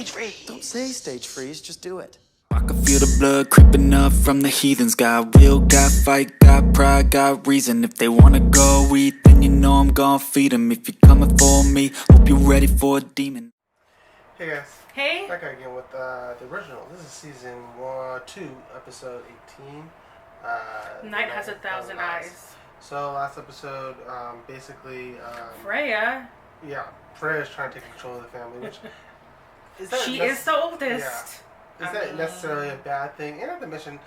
Stage freeze. Don't say stage freeze, just do it. I can feel the blood creeping up from the heathens. Got will, got fight, got pride, got reason. If they wanna go eat, then you know I'm gon' feed them. If you're coming for me, hope you're ready for a demon. Hey guys. Hey. Back again with the original. This is season 2, episode 18. Night has 1,000 eyes. So last episode, basically, Freya. Yeah, Freya is trying to take control of the family, which she is the oldest. Yeah. Is that necessarily a bad thing? And at the mission,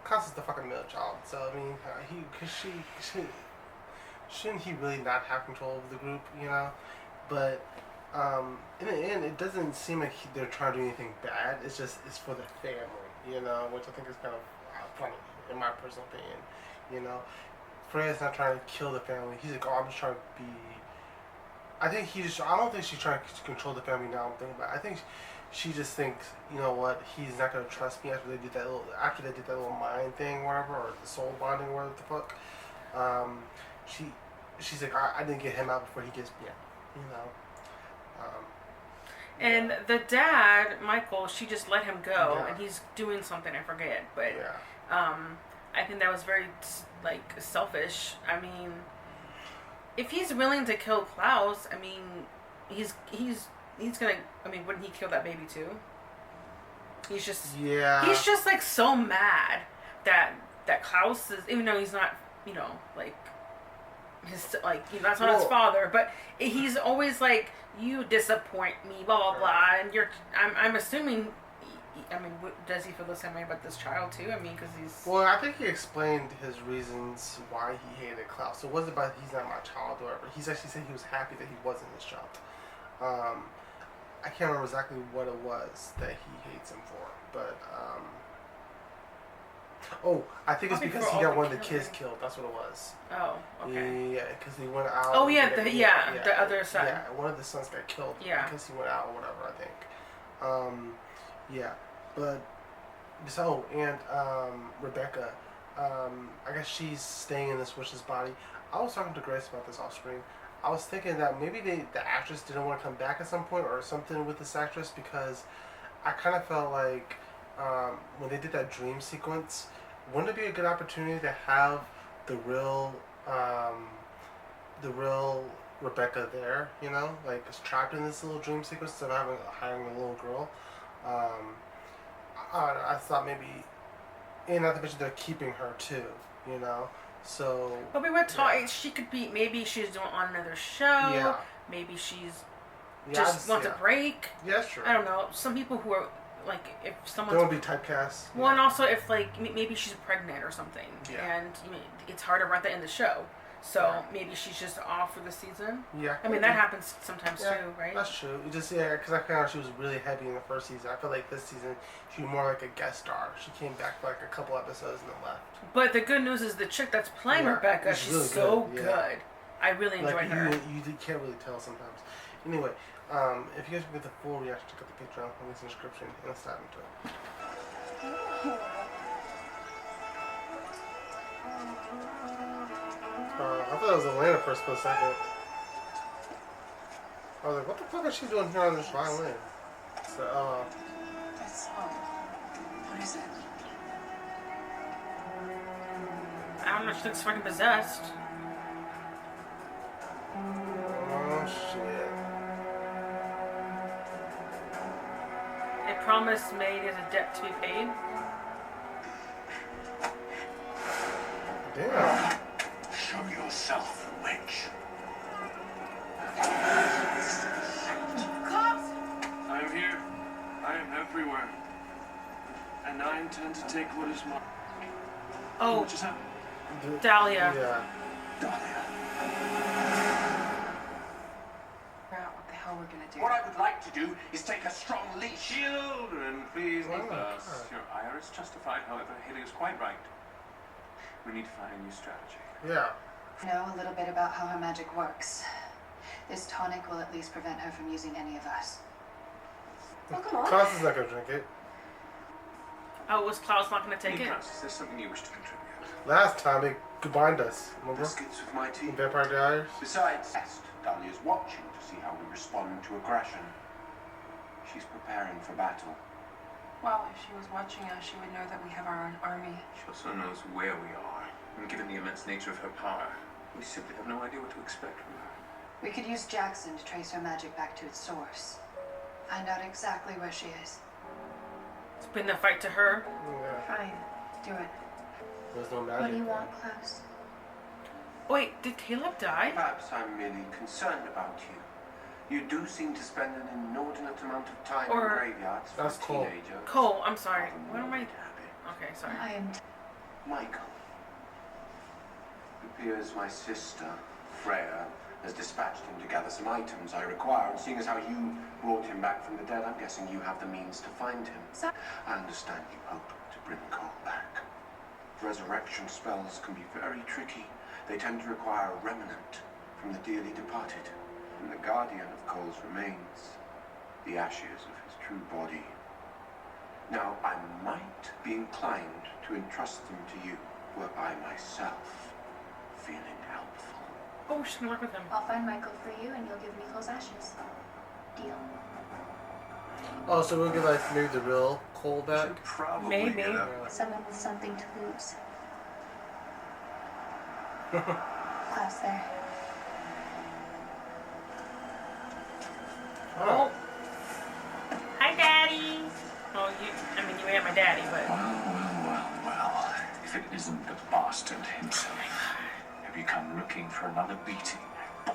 Klaus is the fucking middle child. So I mean, shouldn't he really not have control of the group? You know, but. In the end, it doesn't seem like they're trying to do anything bad. It's for the family, you know, which I think is kind of funny, in my personal opinion. You know, Freya's not trying to kill the family. He's like, oh, I'm just trying to be. I don't think she's trying to control the family now. I'm thinking about it. I think she just thinks, you know what, he's not gonna trust me after they did that little mind thing, whatever, or the soul bonding, whatever the fuck. She's like, I didn't get him out before he gets me out, you know. And the dad, Michael, she just let him go, and he's doing something, I forget, but I think that was very selfish. I mean, if he's willing to kill Klaus, I mean, he's gonna. I mean, wouldn't he kill that baby too? He's just like so mad that Klaus is, even though he's not, you know, like his that's not his father, but he's always like, you disappoint me, blah blah blah, and I'm assuming. I mean, does he feel the same way about this child too? I mean, because he's. Well, I think he explained his reasons why he hated Klaus. It wasn't about he's not my child or whatever. He's actually said he was happy that he wasn't his child. I can't remember exactly what it was that he hates him for, but I think it's because he got one of the kids killed. That's what it was. Oh, okay. Yeah, because he went out. Oh yeah, the other son. Yeah, one of the sons got killed. Yeah. Because he went out or whatever. I think. Yeah, but Rebecca. I guess she's staying in this witch's body. I was talking to Grace about this off screen. I was thinking that maybe the actress didn't want to come back at some point or something with this actress, because I kind of felt like when they did that dream sequence, wouldn't it be a good opportunity to have the real Rebecca there? You know, like it's trapped in this little dream sequence instead of hiring a little girl. I thought maybe, and not to mention they're keeping her too. You know. So, but we were talking. She could be. Maybe she's doing on another show. Yeah. Maybe she's just wants a break. Yeah, sure. I don't know. Some people who are like, if someone don't be typecast. Well, and also if maybe she's pregnant or something, and it's hard to rent that in the show. So maybe she's just off for the season. Yeah. I mean that happens sometimes too, right? That's true. It just because I found out she was really heavy in the first season. I feel like this season she was more like a guest star. She came back for like a couple episodes and then left. But the good news is the chick that's playing Rebecca, she's really so good. I really enjoyed her. You can't really tell sometimes. Anyway, if you guys want to get the full reaction, check out the Patreon, link in the description, and let's dive into it. I thought it was Elena for a split second. I was like, what the fuck is she doing here on this violin? So, That song. What is it? I don't know, she looks fucking possessed. Oh shit. A promise made is a debt to be paid. Damn. Show yourself, witch. I am here. I am everywhere. And I intend to take what is mine. Oh, What just happened? Dahlia. Yeah. Dahlia. What the hell we're gonna do? What I would like to do is take a strong leash. Children, please leave us. Your ire is justified, however. Haley is quite right. We need to find a new strategy. Yeah. Know a little bit about how her magic works. This tonic will at least prevent her from using any of us. Oh, come on. Klaus is not gonna drink it. Oh, was Klaus not going to take it? Klaus, is there something you wish to contribute? Last time they combined us. Remember? Biscuits with my tea. In Vampire Diaries. Besides, Dahlia's watching to see how we respond to aggression. She's preparing for battle. Well, if she was watching us, she would know that we have our own army. She also knows where we are, and given the immense nature of her power, we simply have no idea what to expect from her. We could use Jackson to trace her magic back to its source. Find out exactly where she is. Spin the fight to her. Yeah. Fine. Do it. There's no magic. What do you there. want, Klaus? Wait, did Caleb die? Perhaps I'm merely concerned about you. You do seem to spend an inordinate amount of time in graveyards for That's a Cole. teenager. Cole, I'm sorry. What am I? Habit. Okay, sorry. I am. Michael. It appears my sister, Freya, has dispatched him to gather some items I require, and seeing as how you brought him back from the dead, I'm guessing you have the means to find him. I understand you hope to bring Cole back. Resurrection spells can be very tricky. They tend to require a remnant from the dearly departed, and the guardian of Cole's remains, the ashes of his true body. Now, I might be inclined to entrust them to you, were I myself feeling helpful. Oh, she can work with him. I'll find Michael for you, and you'll give me Cole's ashes. Deal. Oh, so we'll get like maybe the real Cole back. Should probably Maybe. get up. Someone with something to lose. Klaus there. Oh. Hi, Daddy. Oh, you ain't my daddy, but. Well. If it isn't the bastard himself. Have you come looking for another beating, boy?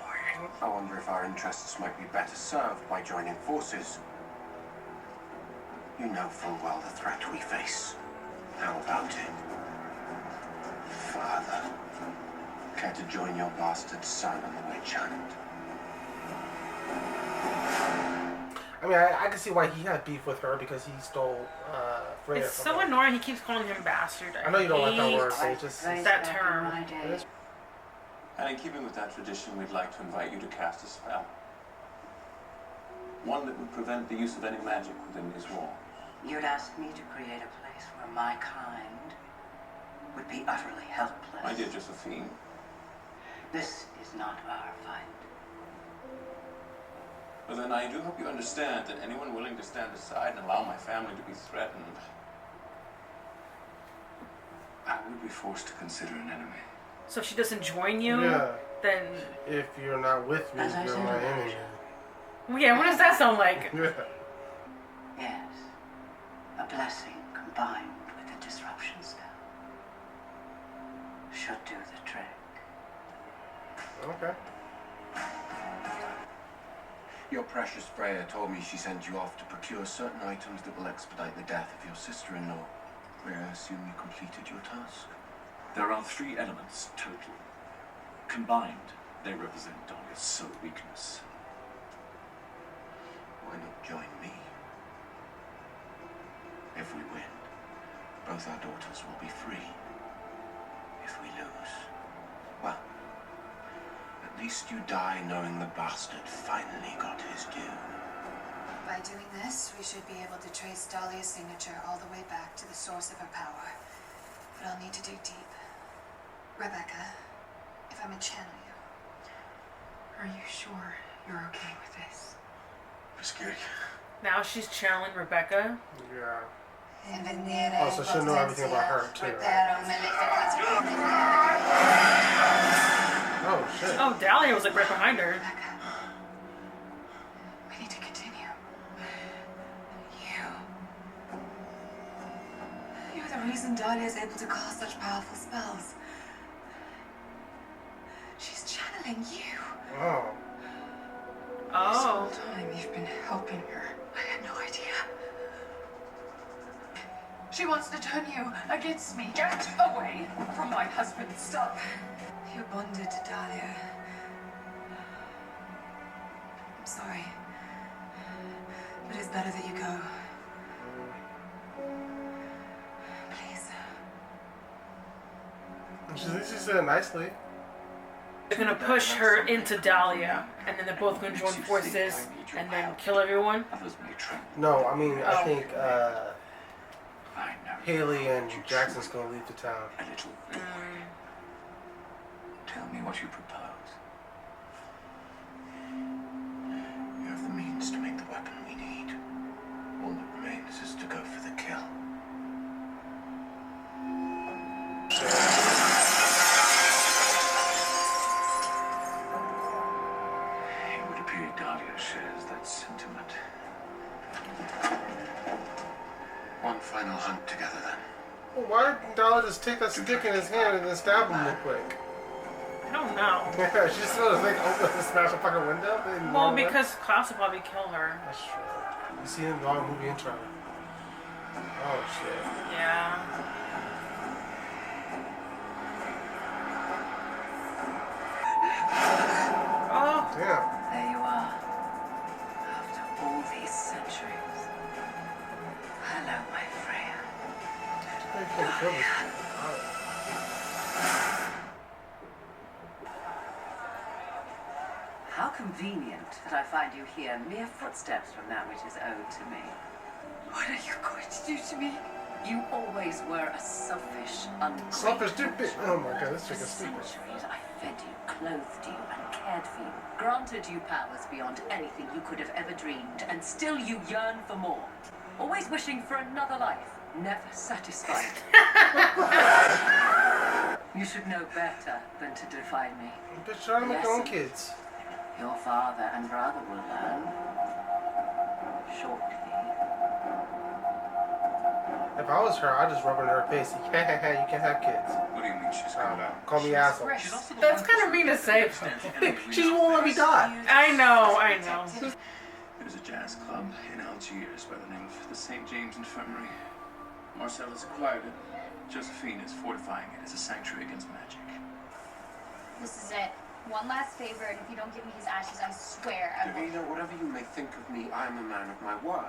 I wonder if our interests might be better served by joining forces. You know full well the threat we face. How about it? Father, care to join your bastard son on the witch hunt? I mean, I can see why he had beef with her because he stole Freya It's from so her. annoying. He keeps calling him bastard. I know you don't like that hate word, but it's just that term. And in keeping with that tradition, we'd like to invite you to cast a spell. One that would prevent the use of any magic within these walls. You'd ask me to create a place where my kind would be utterly helpless. My dear Josephine, This is not our fight. well then I do hope you understand that anyone willing to stand aside and allow my family to be threatened, I would be forced to consider an enemy. So if she doesn't join you, yeah. then. If you're not with me, As I you're said my earlier. enemy. Well, yeah, what does that sound like? Yeah. Yes. A blessing combined with a disruption spell should do the trick. Okay. Your precious Freya told me she sent you off to procure certain items that will expedite the death of your sister-in-law. Where I assume you completed your task. There are 3 elements total. Combined, they represent Dahlia's sole weakness. Why not join me? If we win, both our daughters will be free. If we lose, well, at least you die knowing the bastard finally got his due. By doing this, we should be able to trace Dahlia's signature all the way back to the source of her power. But I'll need to dig deep. Rebecca, if I may channel you. Are you sure you're okay with this? Risky. Now she's channeling Rebecca. Yeah. Oh, Oh, so she'll know everything about her too. Oh shit. Oh, Dahlia was like right behind her. Rebecca, we need to continue. You're the reason Dahlia is able to cast such powerful spells. She's channeling you. Oh. This Oh. whole time you've been helping her. I had no idea. She wants to turn you against me. Get away from my husband's stuff. You're bonded to Dahlia. I'm sorry. But it's better that you go. Please. She said it nicely. They're gonna push her into Dahlia, and then they're both gonna join forces and then kill everyone. Others may tremble. No, I mean, I Oh. think I know. Haley and Jackson's gonna leave the town. A little boy. Tell me what you propose. You have the means to make the weapon we need. final hunt together then. Well, why didn't Dahlia just take that stick in his hand and then stab him real quick? I don't know. Yeah, she just sort of like open and smash a fucking window. Well, because Klaus will probably kill her. That's true. You see him in the wrong movie intro. Oh shit. Yeah. Oh. Damn. There you are. After all these centuries. Hello, my friend. They can't kill this guy. How convenient that I find you here, mere footsteps from that which is owed to me. What are you going to do to me? You always were a selfish, Selfish ungrateful stupid. Oh my god, this For chick is stupid. centuries, I fed you, clothed you, and cared for you. Granted you powers beyond anything you could have ever dreamed, and still you yearn for more. Always wishing for another life, never satisfied. You should know better than to defy me. Bitch, trying to make their own kids. Your father and brother will learn. Shortly. If I was her, I'd just rub it in her face. You can't have kids. What do you mean she's I don't gone? know. Call me asshole. She's also the That's one kind of who's- mean to say. She won't let me die. I know, I know. There's a jazz club in Algiers by the name of the St. James Infirmary. Marcel has acquired it. Josephine is fortifying it as a sanctuary against magic. This is it. One last favor, and if you don't give me his ashes, I swear I will. Davina, whatever you may think of me, I am a man of my word.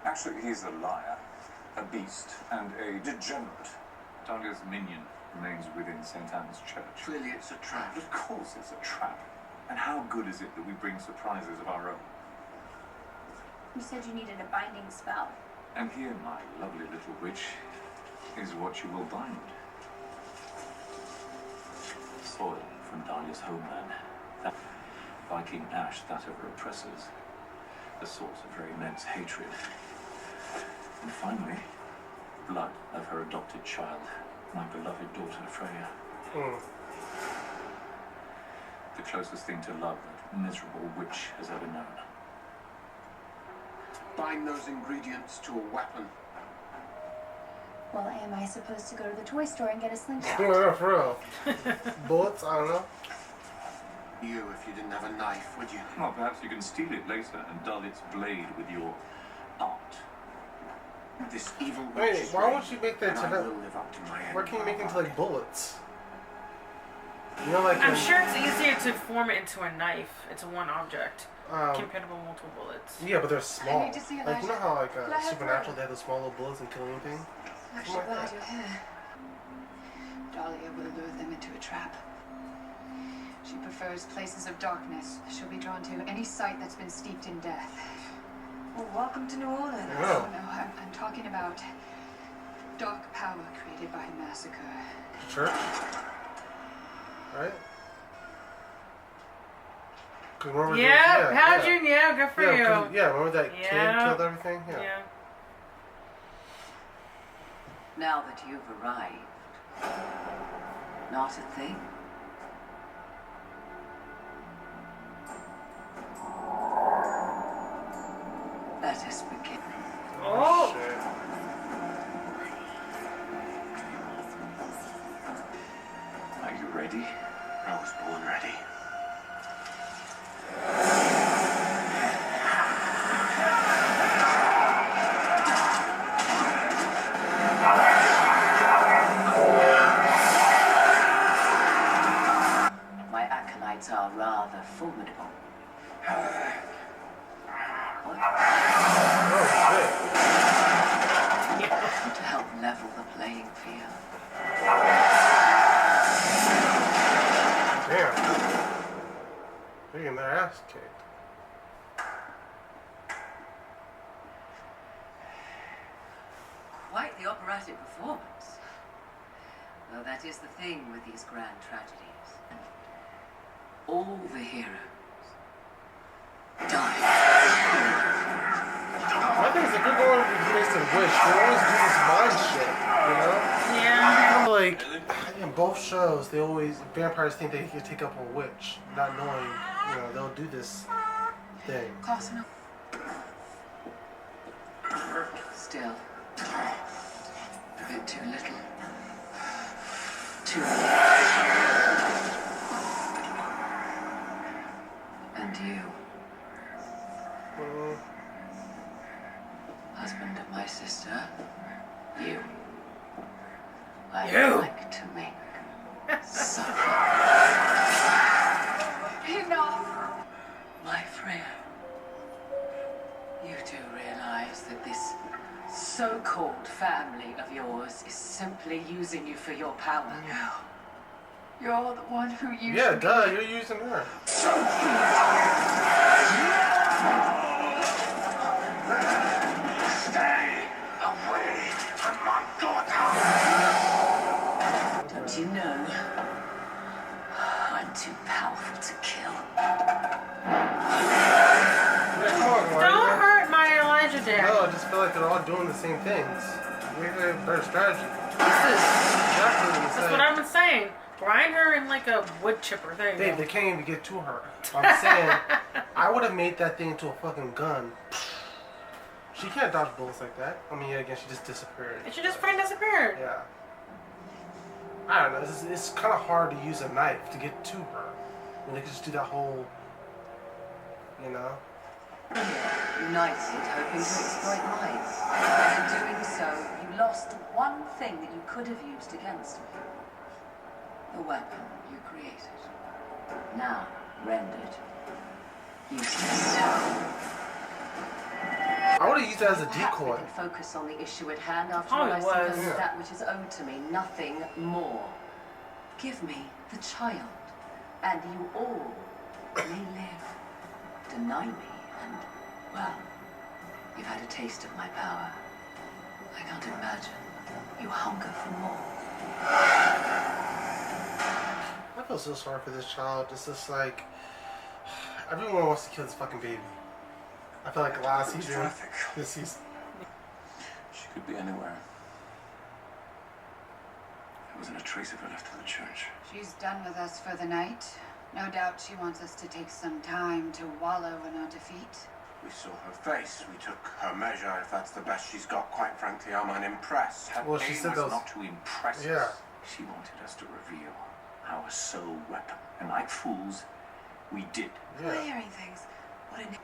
Actually, he's a liar, a beast, and a degenerate. Dahlia's minion remains within St. Anne's Church. Clearly it's a trap. Of course it's a trap. And how good is it that we bring surprises of our own? You said you needed a binding spell. And here, my lovely little witch, is what you will bind. Soil from Dahlia's homeland. That Viking ash, that of her oppressors. The source of her immense hatred. And finally, blood of her adopted child, my beloved daughter Freya. The closest thing to love that miserable witch has ever known. Bind those ingredients to a weapon. Well, am I supposed to go to the toy store and get a slingshot? No, for real. Bullets? I don't know. You, if you didn't have a knife, would you? Well, perhaps you can steal it later and dull its blade with your art. This evil Wait, witch is why reign, won't you make that and to I that? will live up to my end. Why can't you make it into like bullets? You know, like I'm sure it's easier to form it into a knife. It's a one object. Compatible with multiple bullets. Yeah, but they're small. I need to see Like, you know how like Let her Supernatural through. they have the small little bullets and kill anything? I'm actually glad you're here. Dahlia will lure them into a trap. She prefers places of darkness. She'll be drawn to any site that's been steeped in death. Well, welcome to New Orleans. Oh. No, I'm talking about dark power created by massacre. The church? Right? 'Cause remember Yeah, the- Pageant, yeah, good for yeah, you. 'cause- yeah, remember that Yeah. kid killed everything? Yeah. Yeah. Now that you've arrived, not a thing. Let us begin. Oh! Shit. Are you ready? I was born ready. My acolytes are rather formidable. Oh shit. To help level the playing field. Damn. They're getting their ass kicked. Quite the operatic performance. Though that is the thing with these grand tragedies. All the heroes die. I think it's a good one based on Wish. They always do this mind shit, you know? Yeah. Like, in both shows, they always, vampires think they can take up a witch, not knowing, you know, they'll do this thing. Close enough. Still, too little. Too late. And you, husband of my sister, you, I would like to make suffer. Enough! My Freya, you do realize that this so-called family of yours is simply using you for your power now. You're the one who used me. Yeah, duh, you're using her. Stay away from my daughter! Don't you know? I'm too powerful to kill. Don't hurt my Elijah dad. No, I just feel like they're all doing the same things. Maybe they have a better strategy. That's what I've been saying. Grind her in like a wood chipper. There you go. They can't even get to her. I'm saying, I would have made that thing into a fucking gun. She can't dodge bullets like that. I mean, yeah, again, she just disappeared. She just fucking disappeared. Yeah. I don't know. It's kind of hard to use a knife to get to her. When they could just do that whole, you know? United, hoping to exploit mine. And in doing so, you lost one thing that you could have used against me. The weapon you created. Now, rendered. Useless. I would have used that as a Perhaps we decoy. can focus on the issue at hand after Probably all I see was. only that which is owed to me, nothing more. Give me the child, and you all may live. Deny me, and, well, you've had a taste of my power. I can't imagine you hunger for more. I feel so sorry for this child. It's just like, everyone wants to kill this fucking baby. I feel like last season, this season. She could be anywhere. There wasn't a trace of her left in the church. She's done with us for the night. No doubt she wants us to take some time to wallow in our defeat. We saw her face. We took her measure. If that's the best she's got, quite frankly, I'm unimpressed. Her Well, she aim said was those- not to impress us. Yeah. She wanted us to reveal our sole weapon. And like fools, we did. We're hearing things. What an...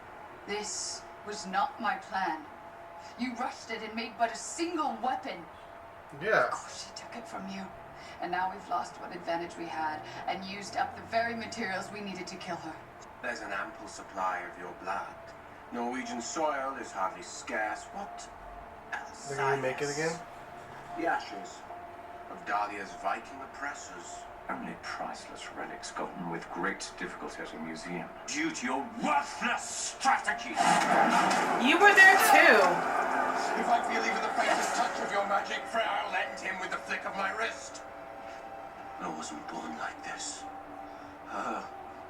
This was not my plan. You rushed it and made but a single weapon. Yeah. Of course she took it from you. And now we've lost what advantage we had and used up the very materials we needed to kill her. There's an ample supply of your blood. Norwegian soil is hardly scarce. What else? They're gonna make it again? The ashes of Dahlia's Viking oppressors. Only priceless relics gotten with great difficulty at a museum. Due to your worthless strategy. You were there too. If I feel even the faintest touch of your magic, Freya, I'll end him with the flick of my wrist. I wasn't born like this. Her,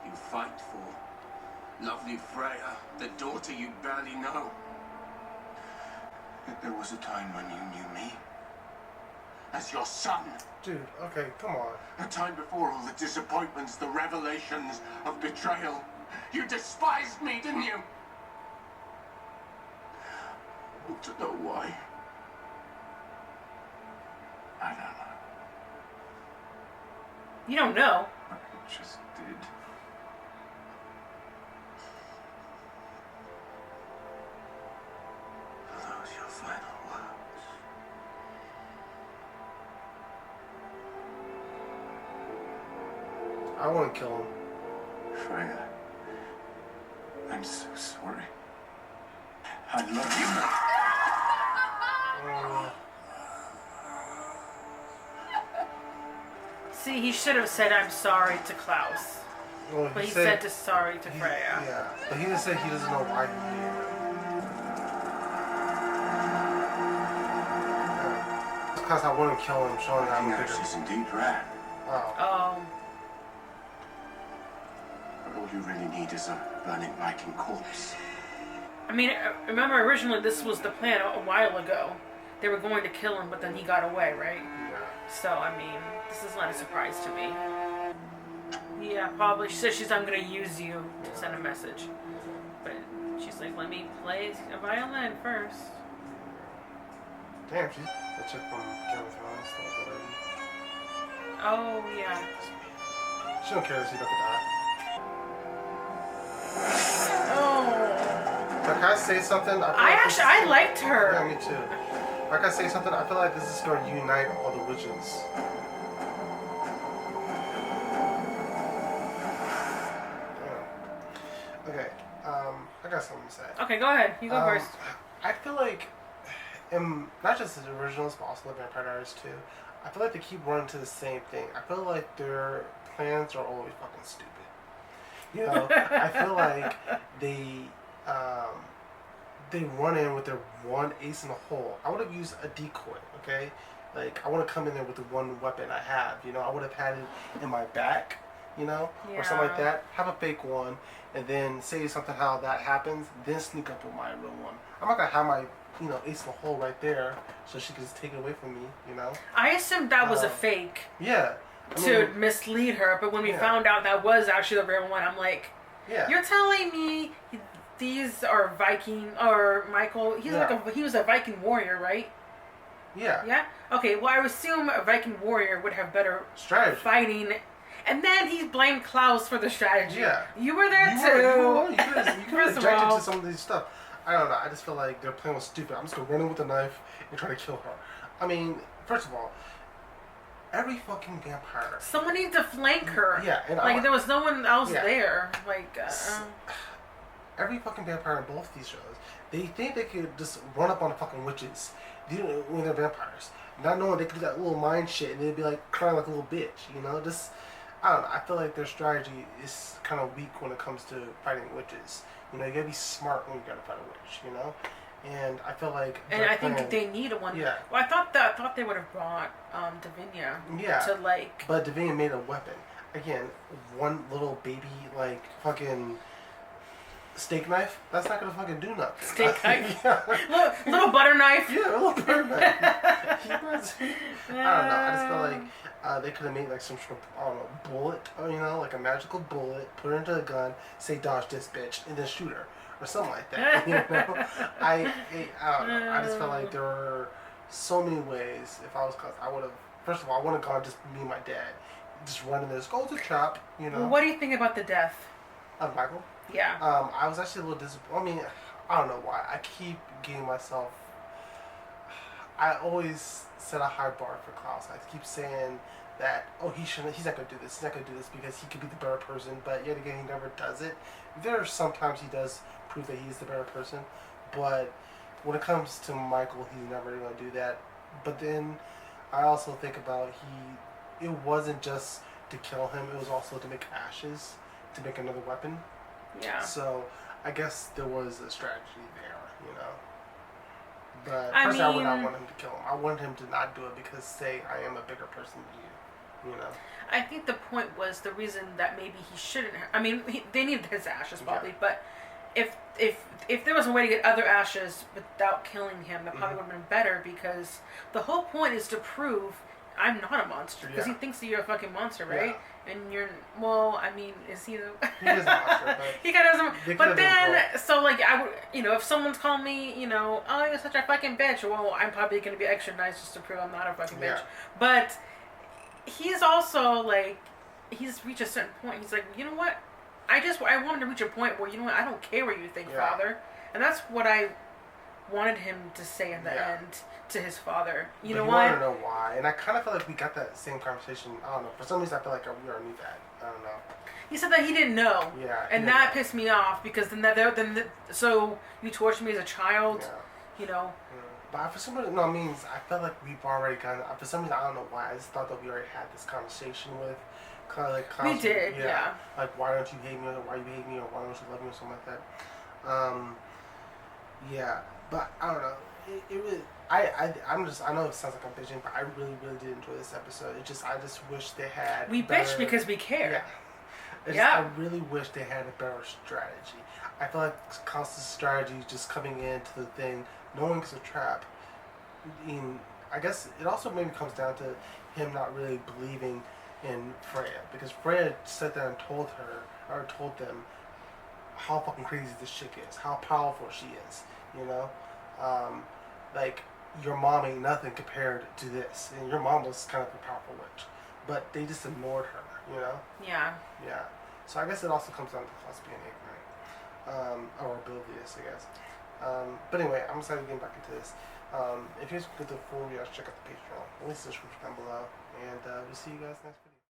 you fight for. Lovely Freya, the daughter you barely know. Yet there was a time when you knew me. As your son. Dude, okay, come on. A time before all the disappointments, the revelations of betrayal. You despised me, didn't you? Want to know why? I don't know. You don't know. I just did. Are those your final words? I wouldn't kill him. Freya, I'm so sorry. I love you. See, he should have said I'm sorry to Klaus. Well, But he said to sorry to Freya. Yeah, but he didn't say he doesn't know why he did it. Because I wouldn't kill him, showing that I'm a bigger. She's indeed rare. Oh. Oh. But all you really need is a burning Viking corpse. I mean, remember originally this was the plan a while ago. They were going to kill him, but then he got away, right? Yeah. So, I mean, this is not a surprise to me. Yeah, probably. She said I'm going to use you to send a message. But she's like, let me play a violin first. Damn, she's the chick from Game of Thrones, the lady. Oh, yeah. She don't care that she's about to die. Oh. But can I say something? I liked her. Yeah, me too. Like I say something, I feel like this is going to unite all the witches. Yeah. Okay, I got something to say. Okay, go ahead. You go first. I feel like, not just the originals, but also the Vampire Diaries too, I feel like they keep running to the same thing. I feel like their plans are always fucking stupid. You know, I feel like they run in with their one ace in the hole. I would have used a decoy, okay? Like, I want to come in there with the one weapon I have, you know? I would have had it in my back, you know? Or something like that. Have a fake one, and then say something how that happens, then sneak up with my real one. I'm not going to have my, you know, ace in the hole right there so she can just take it away from me, you know? I assumed that was a fake. Yeah. To mislead her, but when we found out that was actually the real one, I'm like, you're telling me these are Viking, or Michael, he was a Viking warrior, right? Yeah. Yeah? Okay, well, I would assume a Viking warrior would have better strategy fighting. And then he blamed Klaus for the strategy. Yeah. You were there too. You could have objected to some of these stuff. I don't know. I just feel like their plan was stupid. I'm just going to run in with a knife and try to kill her. I mean, first of all, every fucking vampire. Someone needs to flank her. Yeah. And like, there was no one else there. Like, every fucking vampire in both these shows, they think they could just run up on the fucking witches when they're vampires. Not knowing they could do that little mind shit and they'd be like crying like a little bitch, you know? Just, I don't know. I feel like their strategy is kind of weak when it comes to fighting witches. You know, you gotta be smart when you gotta fight a witch, you know? And I feel like... And I think they need one. Yeah. Well, I thought they would have brought Davinia. Yeah. To, like... But Davinia made a weapon. Again, one little baby, like, fucking... steak knife? That's not gonna fucking do nothing. Steak knife? Yeah. little butter knife? Yeah, a little butter knife. I don't know. I just feel like they could have made like some sort of, I don't know, bullet, or, you know, like a magical bullet, put it into a gun, say dodge this bitch, and then shoot her. Or something like that. You know? I don't know. I just felt like there were so many ways, if I was Klaus, I would have, first of all, I would have gone just me and my dad. Just running this, go to the trap, you know. Well, what do you think about the death? Of Michael? Yeah. I was actually a little disappointed. I mean, I don't know why. I keep getting myself. I always set a high bar for Klaus. I keep saying that, oh, he's not gonna do this. He's not gonna do this because he could be the better person. But yet again, he never does it. There are sometimes he does prove that he's the better person, but when it comes to Michael, he's never gonna do that. But then I also think about it wasn't just to kill him. It was also to make ashes, to make another weapon. Yeah. So I guess there was a strategy there, you know. But personally, I would not want him to kill him. I want him to not do it because, say, I am a bigger person than you, you know. I think the point was the reason that maybe he shouldn't. I mean, they needed his ashes probably, but if there was a way to get other ashes without killing him, that probably would have been better because the whole point is to prove I'm not a monster because he thinks that you're a fucking monster, right? Yeah. And you're, well, I mean, is he the... He is a monster, but... He kind of doesn't... But then, so, like, I would, you know, if someone's calling me, you know, oh, you're such a fucking bitch, well, I'm probably going to be extra nice just to prove I'm not a fucking bitch. But he's also, like, he's reached a certain point. He's like, you know what? I want him to reach a point where, you know what, I don't care what you think, Father. And that's what I wanted him to say in the end to his father. You know why? I don't know why. And I kind of feel like we got that same conversation. I don't know. For some reason, I feel like we already knew that. I don't know. He said that he didn't know. Yeah. And that pissed me off because so you tortured me as a child, you know. But for some reason, no, it means I felt like we've already gotten. For some reason, I don't know why. I just thought that we already had this conversation with. Kind of like we did, yeah. Like, why don't you hate me, or why you hate me, or why don't you love me, or something like that. Yeah, but I don't know. It was. I know it sounds like I'm bitching, but I really, really did enjoy this episode. I just wish they had. We bitch because we care. Yeah. I really wish they had a better strategy. I feel like constant strategy just coming into the thing, knowing it's a trap. I guess it also maybe comes down to him not really believing in Freya, because Freya sat there and told them how fucking crazy this chick is, how powerful she is, you know? Like, your mom ain't nothing compared to this, and your mom was kind of a powerful witch, but they just ignored her, you know? Yeah. Yeah. So I guess it also comes down to us being ignorant, or oblivious, I guess. But anyway, I'm excited to get back into this. If you guys get the full rewatch, check out the Patreon. Links in the description down below, and we'll see you guys next week.